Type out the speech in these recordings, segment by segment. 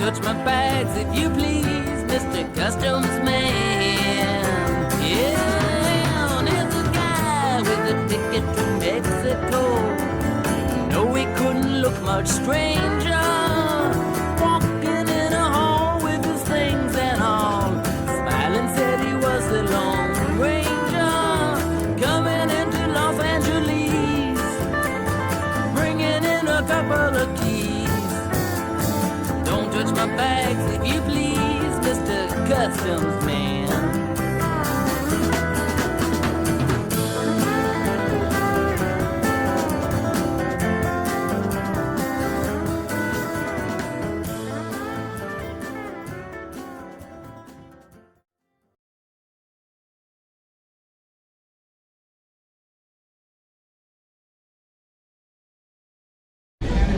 touch my bags if you please, Mr. Customs Man. Yeah, there's a guy with a ticket to Mexico. No, he couldn't look much stranger, walking in a hall with his things and all. Smiling said he was the Lone Ranger, coming into Los Angeles, bringing in a couple of keys. Don't touch my bags if you please, Mr. Customs Man.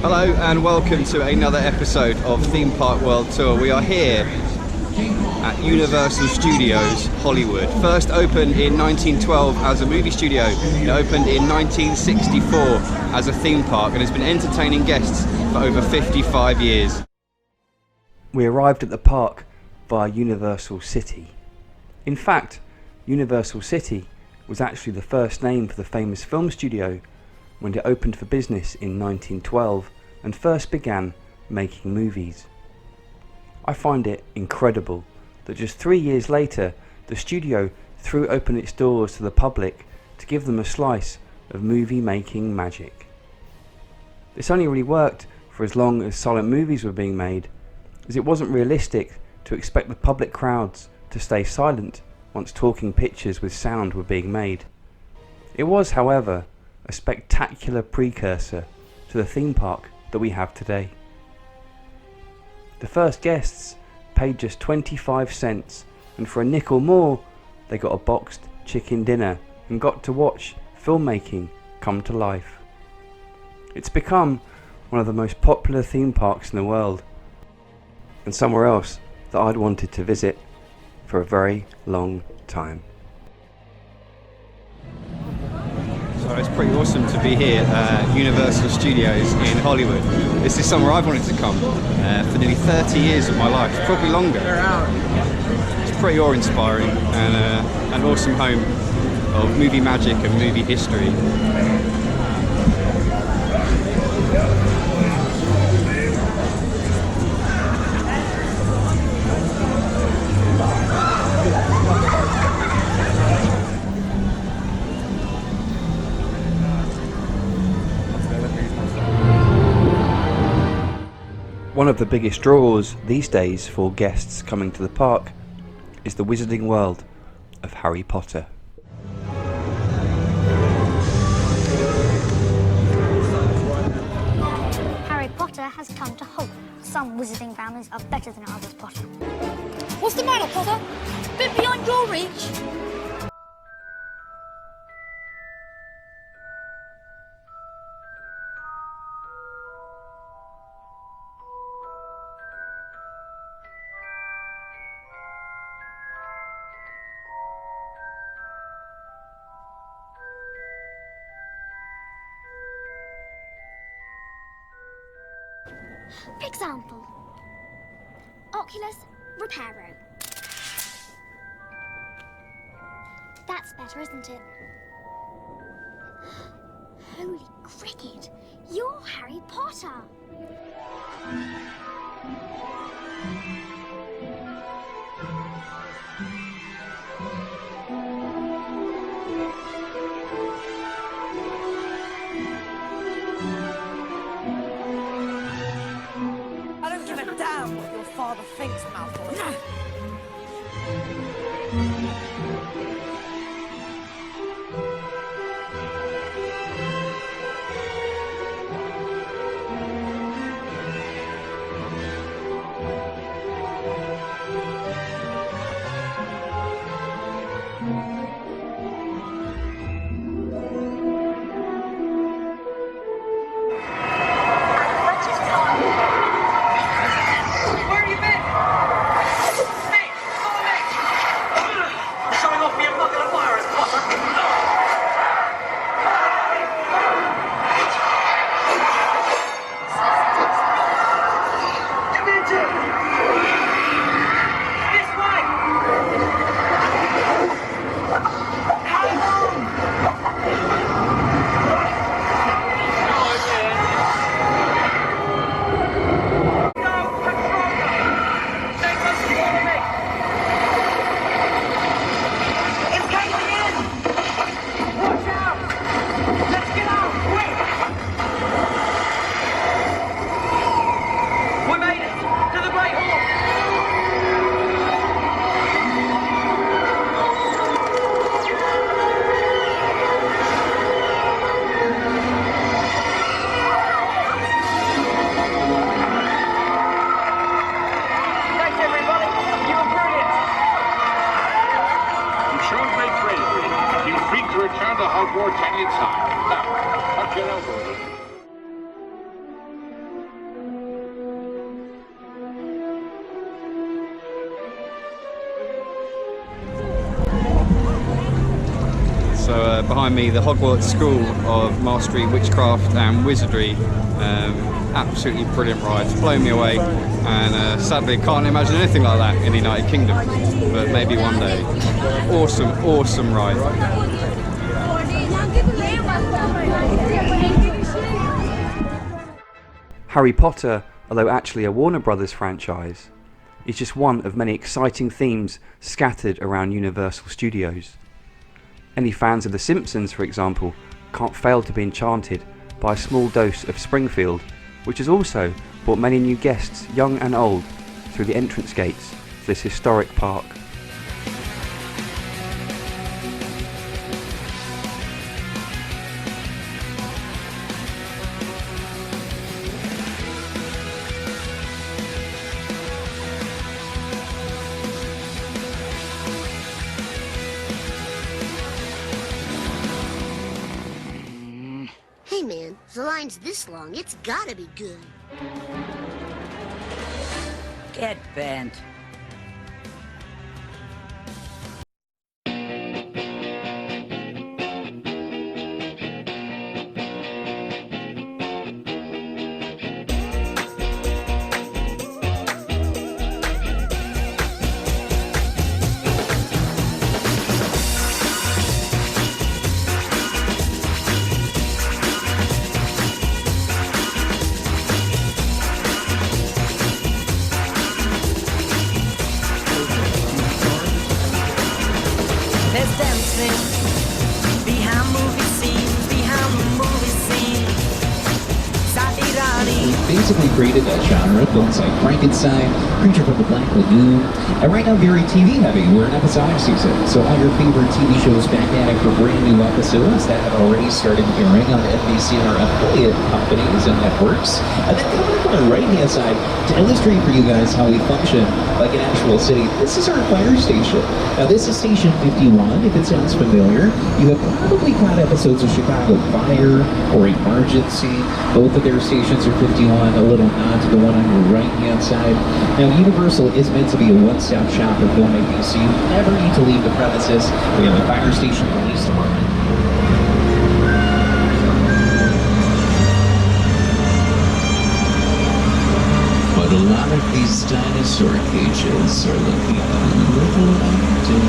Hello and welcome to another episode of Theme Park World Tour. We are here at Universal Studios Hollywood. First opened in 1912 as a movie studio. It opened in 1964 as a theme park and has been entertaining guests for over 55 years. We arrived at the park via Universal City. In fact, Universal City was actually the first name for the famous film studio when it opened for business in 1912 and first began making movies. I find it incredible that just 3 years later the studio threw open its doors to the public to give them a slice of movie making magic. This only really worked for as long as silent movies were being made, as it wasn't realistic to expect the public crowds to stay silent once talking pictures with sound were being made. It was, however, a spectacular precursor to the theme park that we have today. The first guests paid just 25 cents, and for a nickel more they got a boxed chicken dinner and got to watch filmmaking come to life. It's become one of the most popular theme parks in the world, and somewhere else that I'd wanted to visit for a very long time. So it's pretty awesome to be here at Universal Studios in Hollywood. This is somewhere I've wanted to come for nearly 30 years of my life, probably longer. It's pretty awe-inspiring and an awesome home of movie magic and movie history. One of the biggest draws these days for guests coming to the park is the wizarding world of Harry Potter. Harry Potter has come to Hope. Some wizarding families are better than others, Potter. What's the matter, Potter? Bit beyond your reach? Example. Oculus Reparo. That's better, isn't it? Holy cricket! You're Harry Potter! I don't give a damn what your father thinks, Malfoy. behind me, the Hogwarts School of Mastery, Witchcraft and Wizardry. Absolutely brilliant ride, it's blown me away, and sadly can't imagine anything like that in the United Kingdom, but maybe one day. Awesome, awesome ride. Harry Potter, although actually a Warner Brothers franchise, is just one of many exciting themes scattered around Universal Studios. Any fans of The Simpsons, for example, can't fail to be enchanted by a small dose of Springfield, which has also brought many new guests, young and old, through the entrance gates to this historic park. Hey man, if the line's this long, it's gotta be good. Get bent. There's dancing behind movie scenes, behind the movie scene. Sairani. Basically created a genre of films like Frankenstein, Creature from the Black Lagoon, and right now very TV heavy. We're in episodic season, so all your favorite TV shows back at it for brand new episodes that have already started airing on NBC and our affiliate companies and networks. And then coming up on the right hand side to illustrate for you guys how we function like an actual city. This is our fire station. Now this is Station 51, if it sounds familiar. You have probably caught episodes of Chicago Fire or Emergency. Both of their stations are 51, a little nod to the one on your right hand side. Now Universal is meant to be a one-stop shop for filmmaking, so you never need to leave the premises. We have a fire station police department. But a lot of these dinosaur cages are looking a little empty.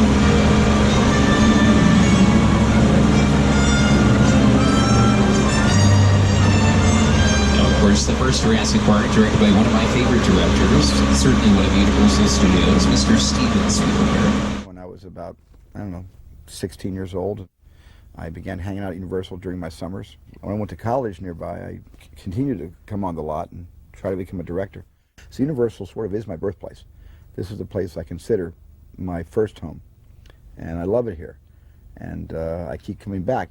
Of course, the first Jurassic Park, directed by one of my favorite directors, certainly one of Universal Studios, Mr. Steven Spielberg. When I was about, 16 years old, I began hanging out at Universal during my summers. When I went to college nearby, I continued to come on the lot and try to become a director. So Universal sort of is my birthplace. This is the place I consider my first home, and I love it here, and I keep coming back.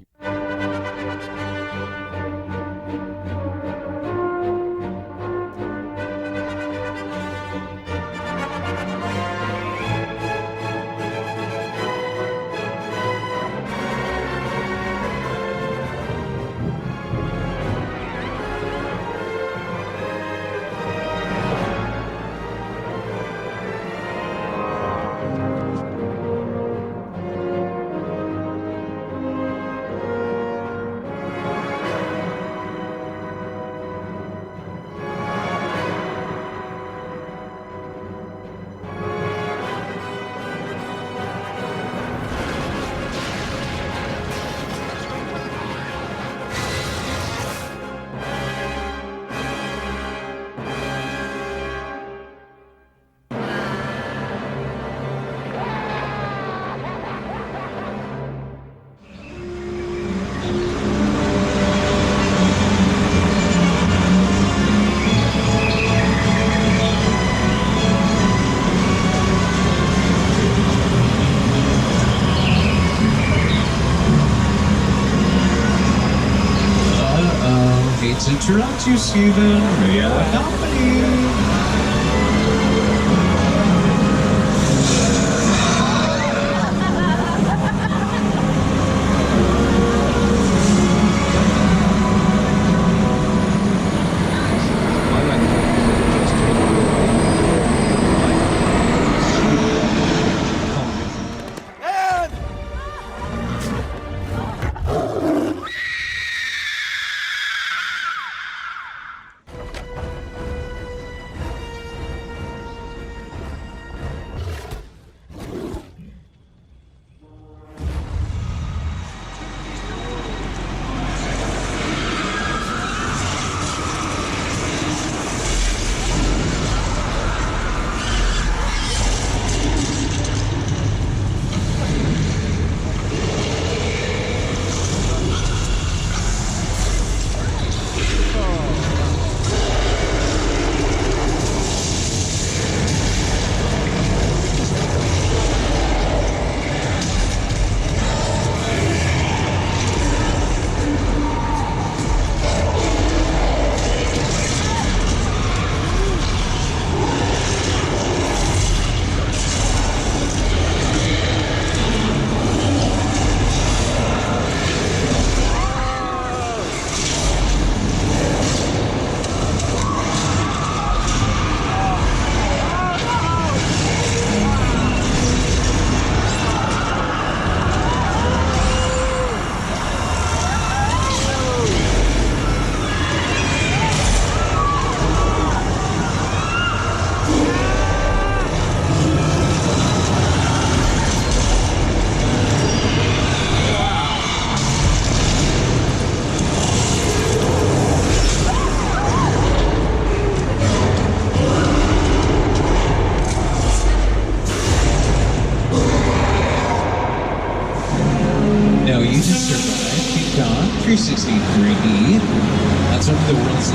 To interrupt you, Steven. May I accompany you?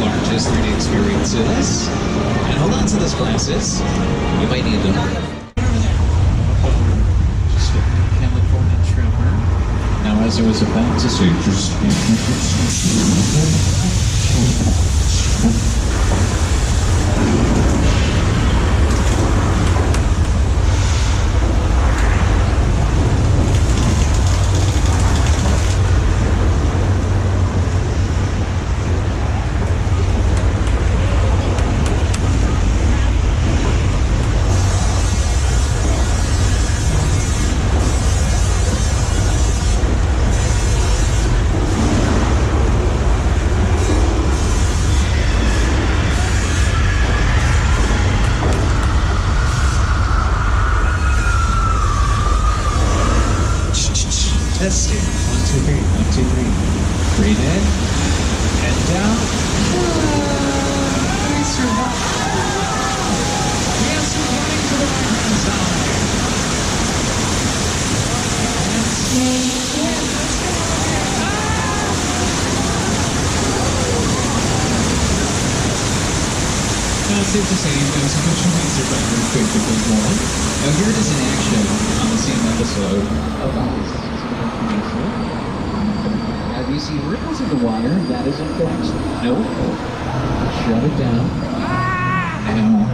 largest 3D experiences. And hold on to those glasses. You might need them. California Trevor. Now, as I was about to say, testing. 1, 2, 3. 1, 2, 3. Breathe in and down. We survived. Yes, we're going to the right-hand side. And now it's safe to say you guys have survived very quickly more. Now here it is in action on the same episode of Ice. Now, do you see ripples in the water? That is in fact no. Shut it down. Now,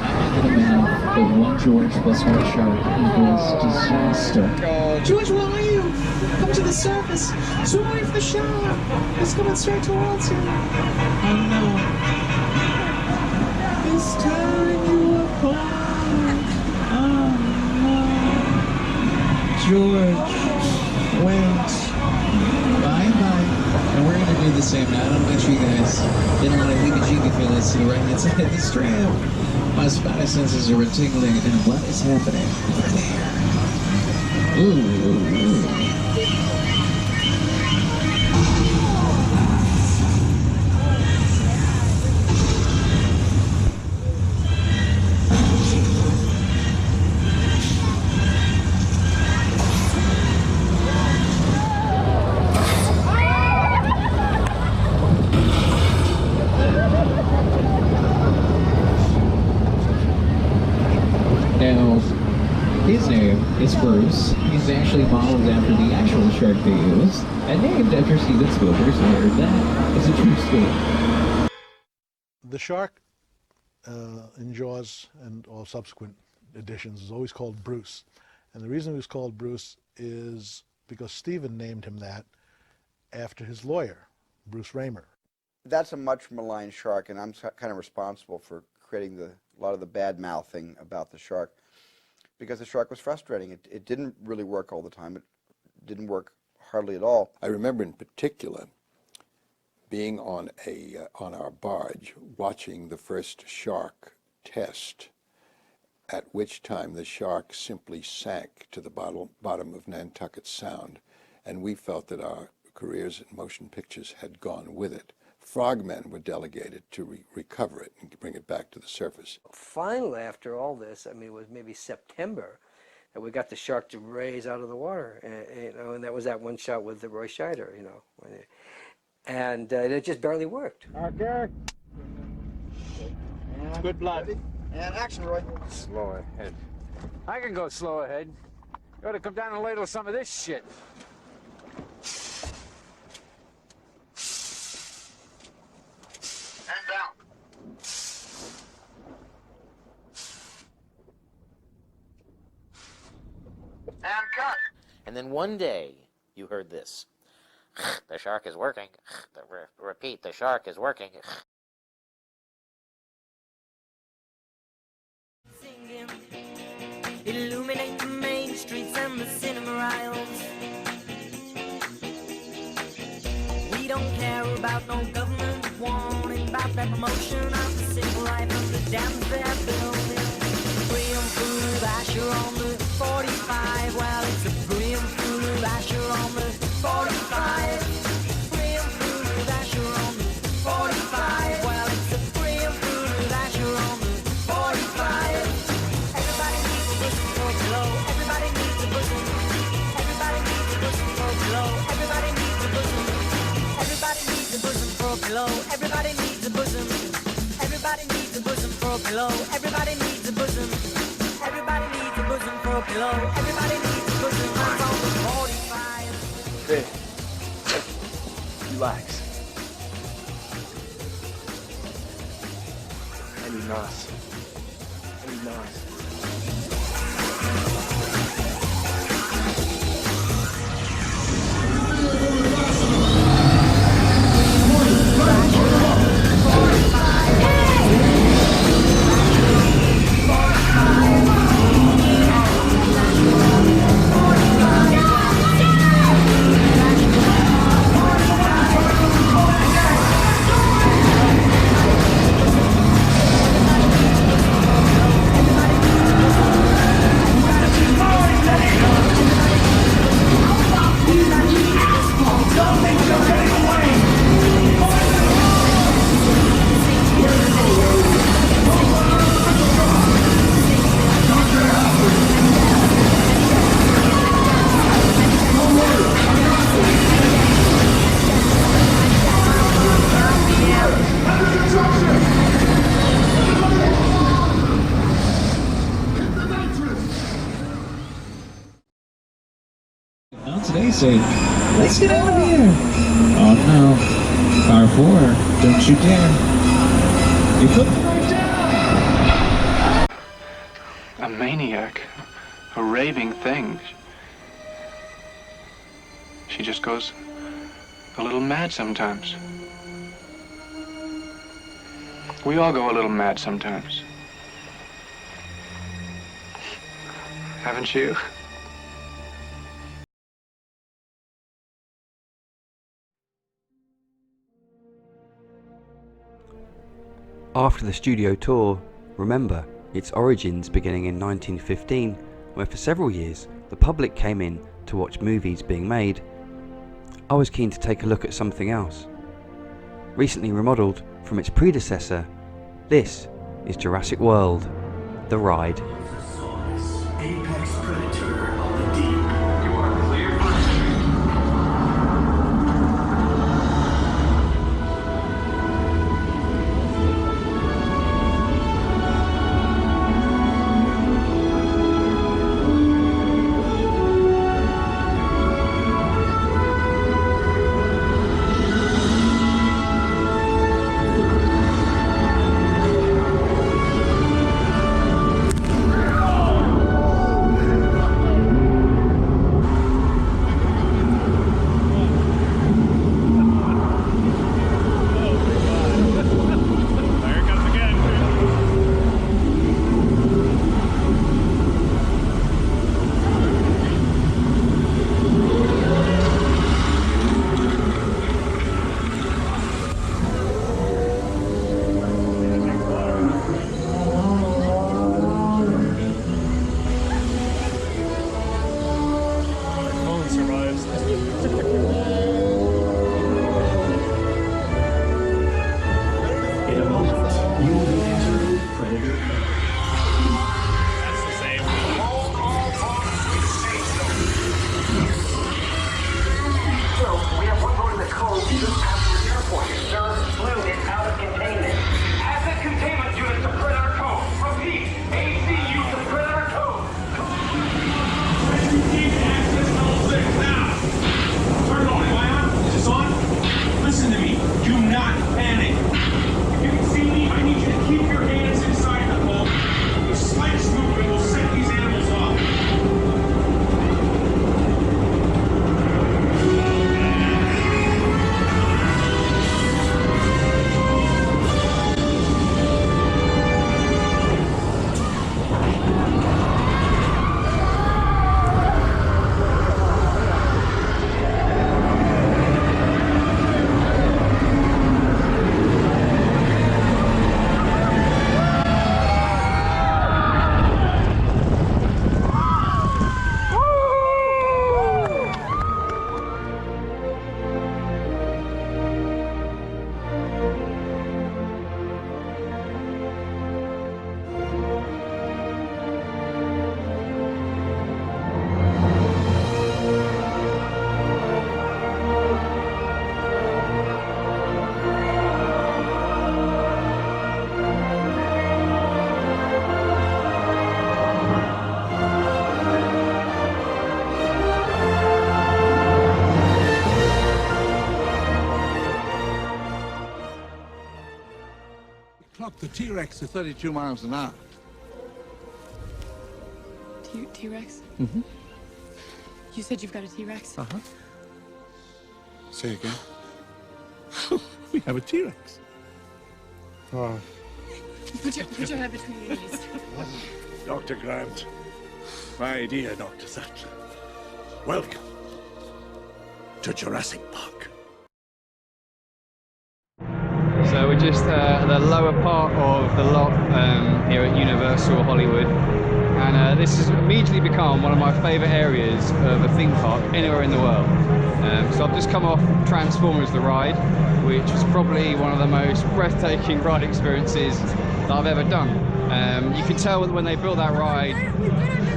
I'm not gonna man, but one George plus one shark equals disaster. George, where are you? Come to the surface. Swim away from the shark. It's coming straight towards you. Oh no. It's tearing you apart. Oh no. George went bye-bye. And we're going to do the same now. I don't want you guys didn't want to leave a jiggy feelings to the right hand side of the strap. My spotting senses are tingling, and what is happening there? Ooh. Now, his name is Bruce. He's actually modeled after the actual shark they used, and named after Steven Spielberg's lawyer. That is a true story. The shark in Jaws and all subsequent editions is always called Bruce. And the reason he was called Bruce is because Steven named him that after his lawyer, Bruce Raymer. That's a much maligned shark, and I'm kind of responsible for creating a lot of the bad mouthing about the shark, because the shark was frustrating. It didn't really work all the time. It didn't work hardly at all. I remember in particular being on our barge watching the first shark test, at which time the shark simply sank to the bottom of Nantucket Sound, and we felt that our careers in motion pictures had gone with it. Frogmen were delegated to recover it and bring it back to the surface. Finally, after all this, I mean, it was maybe September that we got the shark to raise out of the water, and that was that one shot with the Roy Scheider, and it just barely worked. Okay. Good blood. And action, Roy. Slow ahead. I can go slow ahead. You ought to come down and ladle some of this shit. And down. And cut. And then one day, you heard this. The shark is working. Repeat, the shark is working. Singing, illuminate the main streets and the cinema aisles. We don't care about no government warning about that promotion of the simple life of the dams they're building. Brim food Asher on the 45. Well, it's a brim food Asher on the 45. Brim food Asher on the 45. Well, it's a brim food Asher on the 45. Everybody needs a bosom for glow. Everybody needs a bosom. Everybody needs a bosom for glow. Everybody needs a bosom. Everybody needs a bosom for glow. pillow. Everybody needs a bosom. Everybody needs a bosom for a pillow. Everybody needs a bosom. Everybody needs a bosom for a pillow. Everybody needs a bosom. I'm on the 45. Hey, relax. Any nice. Any nice. Now today say, let's get out of here. Oh no. Car 4, don't you dare. You put me right down. A maniac. A raving thing. She just goes a little mad sometimes. We all go a little mad sometimes. Haven't you? After the studio tour, remember its origins beginning in 1915, where for several years the public came in to watch movies being made, I was keen to take a look at something else. Recently remodelled from its predecessor, this is Jurassic World, the ride. Apex predator of the deep. You are clear for entry. Do not panic. If you can see me, I need you to keep your hands inside the hole. clocked the T-Rex to 32 miles an hour. T-Rex? Mm-hmm. You said you've got a T-Rex? Uh-huh. Say again. We have a T-Rex. Oh. Put your head between your knees. Dr. Grant, my dear Dr. Sattler, welcome to Jurassic Park. So we're just at the lower part of the lot here at Universal Hollywood, and this has immediately become one of my favourite areas of a theme park anywhere in the world. So I've just come off Transformers the ride, which was probably one of the most breathtaking ride experiences that I've ever done. You can tell that when they built that ride,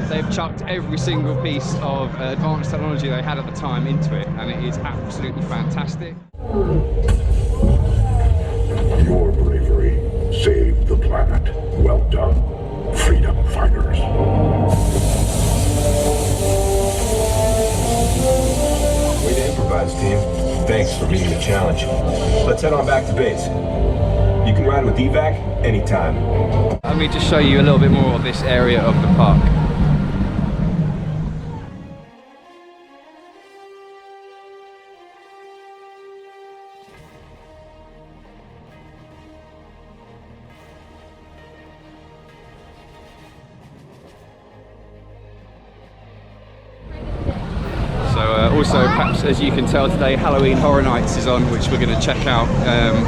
they've chucked every single piece of advanced technology they had at the time into it, and it is absolutely fantastic. Your bravery saved the planet. Well done, freedom fighters. Way to improvise, team. Thanks for meeting the challenge. Let's head on back to base. You can ride with evac anytime. Let me just show you a little bit more of this area of the park. Also, perhaps as you can tell today, Halloween Horror Nights is on, which we're going to check out.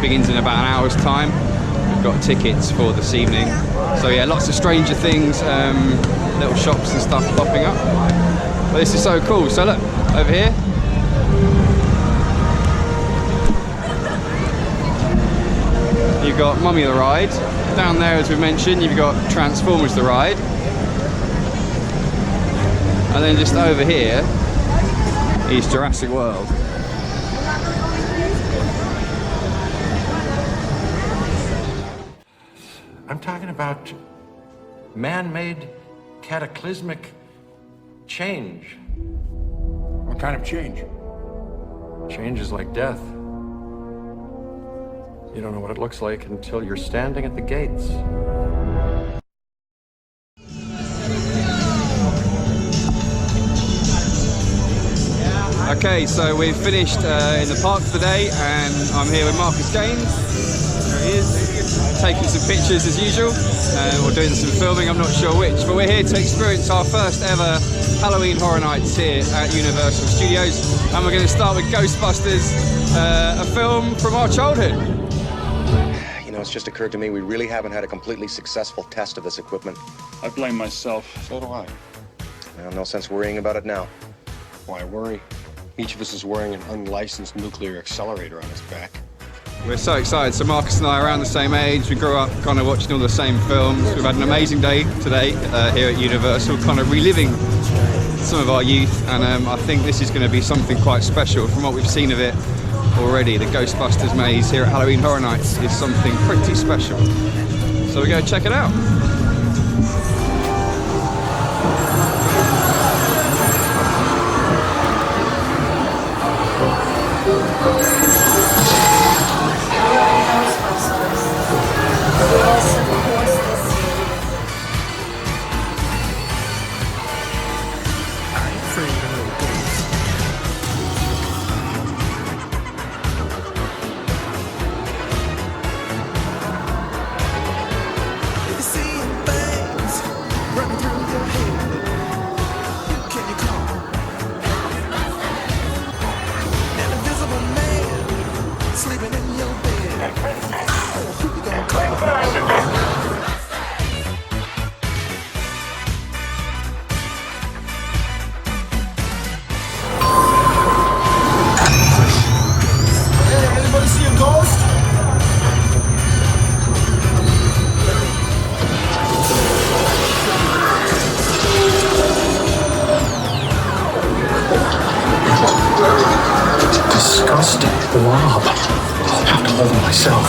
Begins in about an hour's time. We've got tickets for this evening. So yeah, lots of Stranger Things, little shops and stuff popping up. But this is so cool. So look, over here. You've got Mummy the Ride. Down there, as we mentioned, you've got Transformers the Ride. And then just over here is Jurassic World. I'm talking about man-made cataclysmic change. What kind of change? Change is like death. You don't know what it looks like until you're standing at the gates. Okay, so we've finished in the park for the day, and I'm here with Marcus Gaines. There he is, taking some pictures as usual, or doing some filming, I'm not sure which, but we're here to experience our first ever Halloween Horror Nights here at Universal Studios, and we're going to start with Ghostbusters, a film from our childhood. You know, it's just occurred to me we really haven't had a completely successful test of this equipment. I blame myself. So do I. Well, no sense worrying about it now. Why worry? Each of us is wearing an unlicensed nuclear accelerator on his back. We're so excited. So Marcus and I are around the same age. We grew up kind of watching all the same films. We've had an amazing day today here at Universal, kind of reliving some of our youth. And I think this is going to be something quite special. From what we've seen of it already, the Ghostbusters maze here at Halloween Horror Nights is something pretty special. So we're going to check it out. Disgusting blob. I'll have to hold it myself.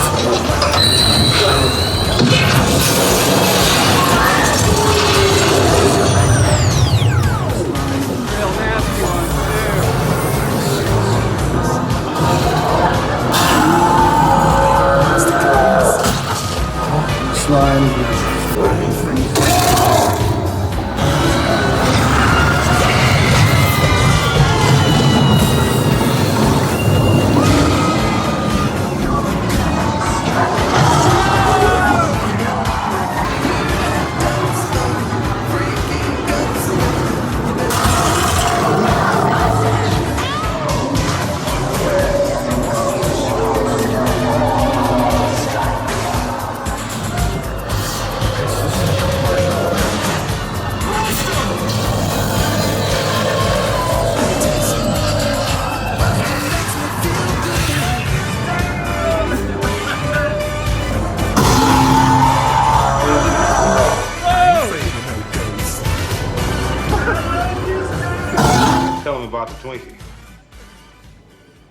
Tell him about the Twinkie.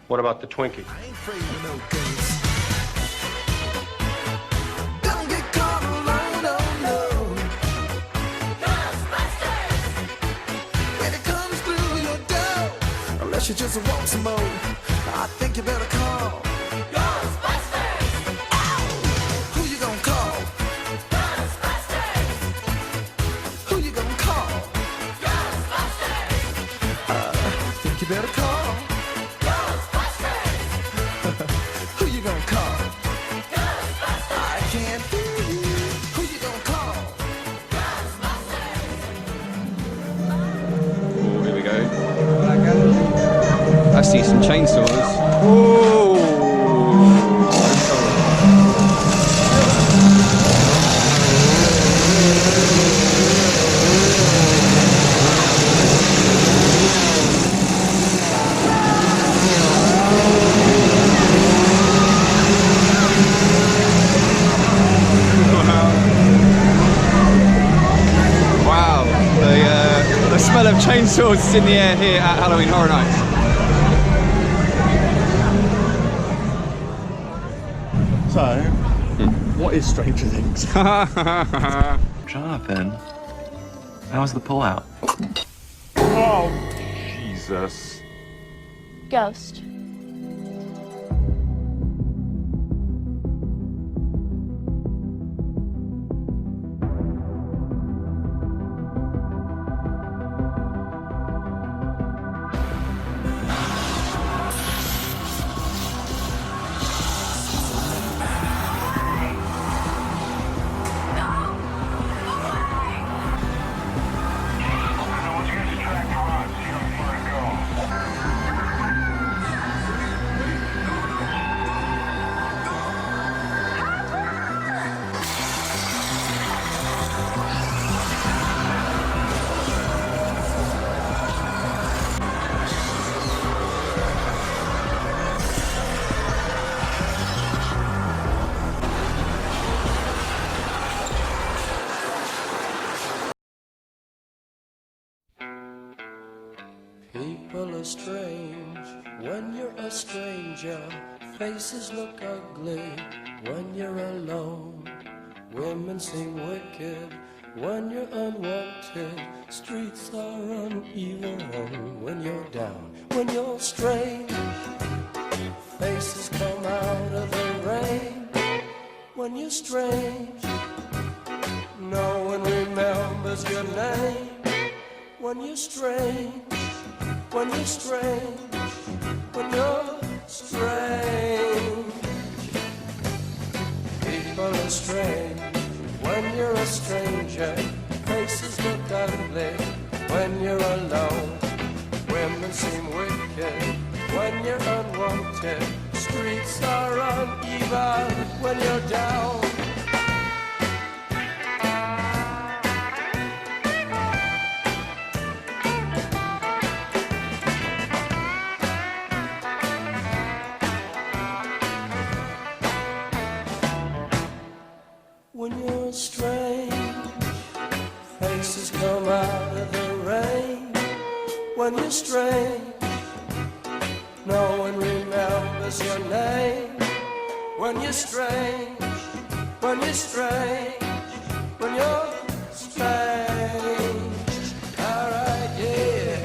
What about the Twinkie? Unless you just want some more, I think you better call Ghostbusters! Who you gonna call? Ghostbusters! Who you gonna call? Ghostbusters! I think you better call Ghostbusters! Who you gonna call? Ghostbusters! I can't hear you. Who you gonna call? Oh, here we go. I see some chainsaws. Whoa! Wow, the smell of chainsaws is in the air here at Halloween Horror Nights. So, what is Stranger Things? Jonathan, how was the pullout? Oh, Jesus. Ghost. People are strange when you're a stranger. Faces look ugly when you're alone. Women seem wicked when you're unwanted. Streets are uneven when you're down. When you're strange, faces come out of the rain. When you're strange, no one remembers your name. When you're strange, when you're strange, when you're strange. People are strange when you're a stranger. Faces look ugly when you're alone. Women seem wicked when you're unwanted. Streets are uneven when you're down. When you're strange, faces come out of the rain. When you're strange, no one remembers your name. When you're strange, when you're strange, when you're strange. Alright, yeah.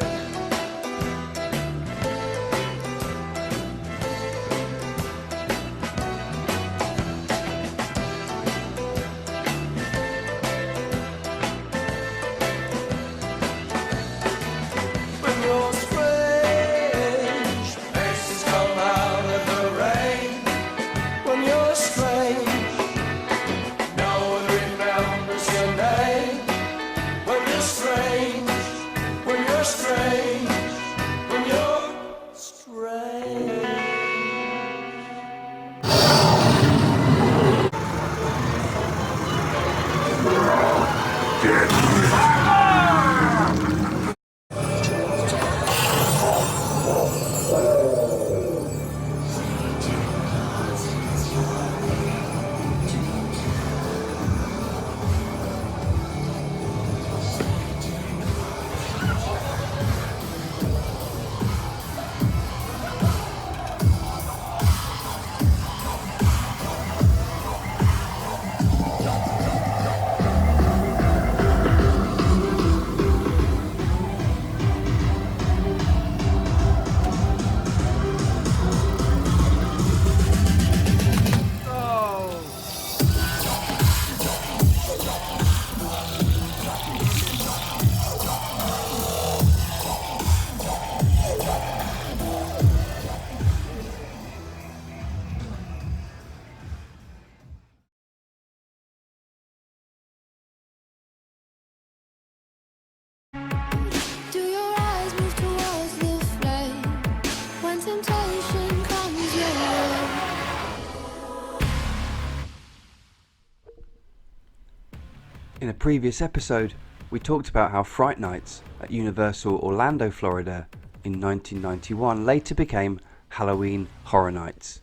In a previous episode, we talked about how Fright Nights at Universal Orlando, Florida in 1991 later became Halloween Horror Nights.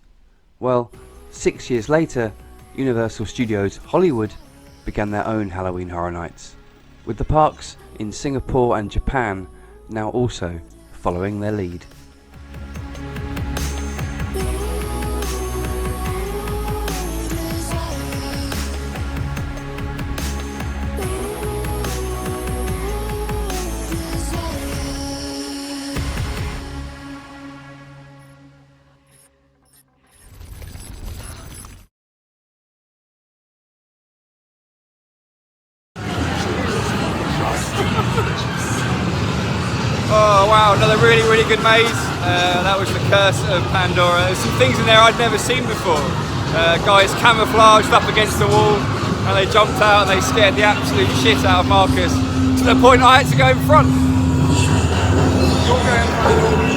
Well, 6 years later, Universal Studios Hollywood began their own Halloween Horror Nights, with the parks in Singapore and Japan now also following their lead. Oh wow, another really, really good maze. That was the Curse of Pandora. There's some things in there I'd never seen before. Guys camouflaged up against the wall and they jumped out and they scared the absolute shit out of Marcus to the point I had to go in front. You're going front.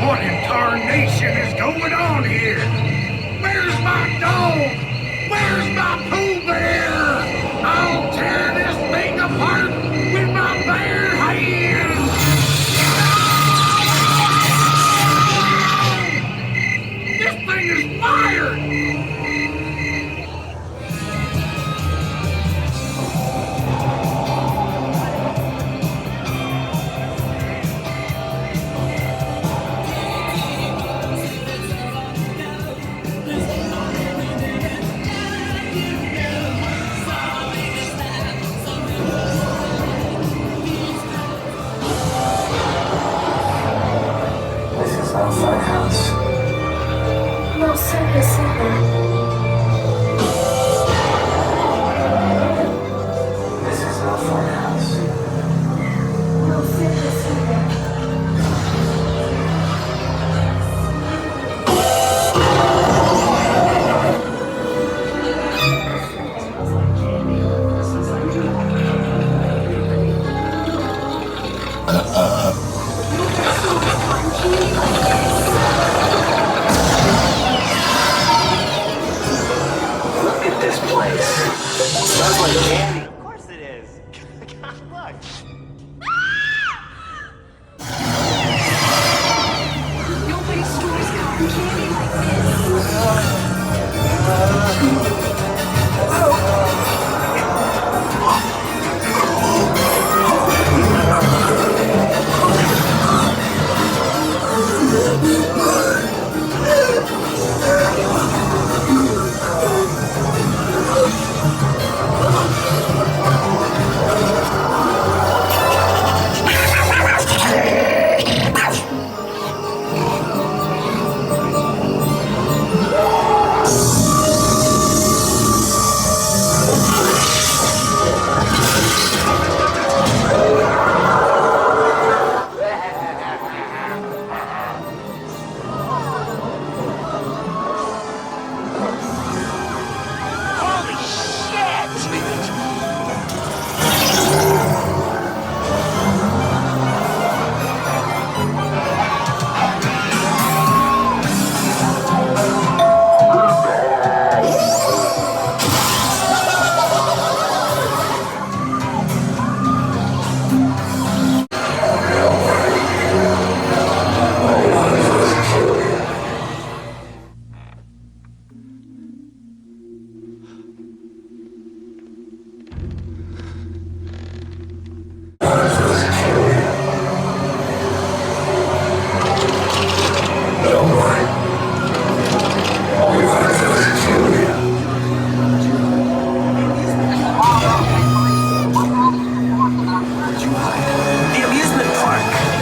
What in tarnation is going on here? Where's my dog? Where's my Pooh Bear? I'll tear this thing apart with my bare hands! This thing is fired! The amusement park.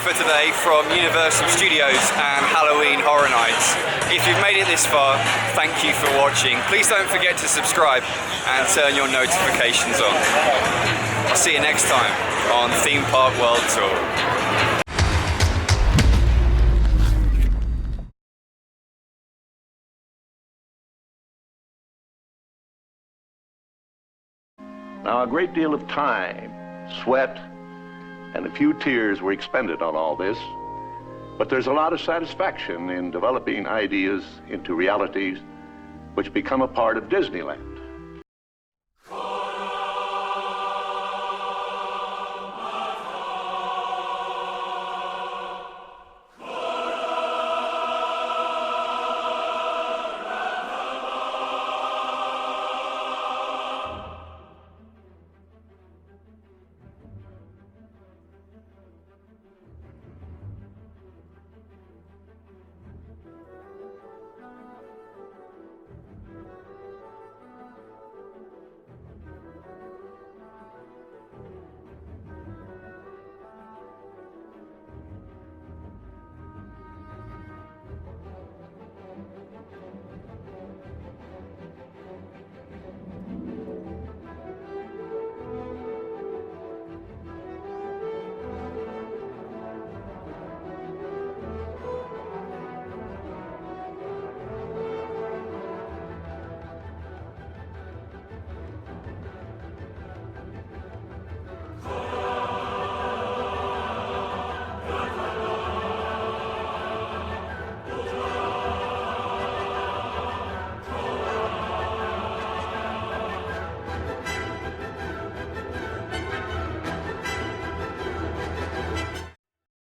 For today from Universal Studios and Halloween Horror Nights. If you've made it this far, thank you for watching. Please don't forget to subscribe and turn your notifications on. I'll see you next time on Theme Park World Tour. Now, a great deal of time, sweat, and a few tears were expended on all this, but there's a lot of satisfaction in developing ideas into realities which become a part of Disneyland.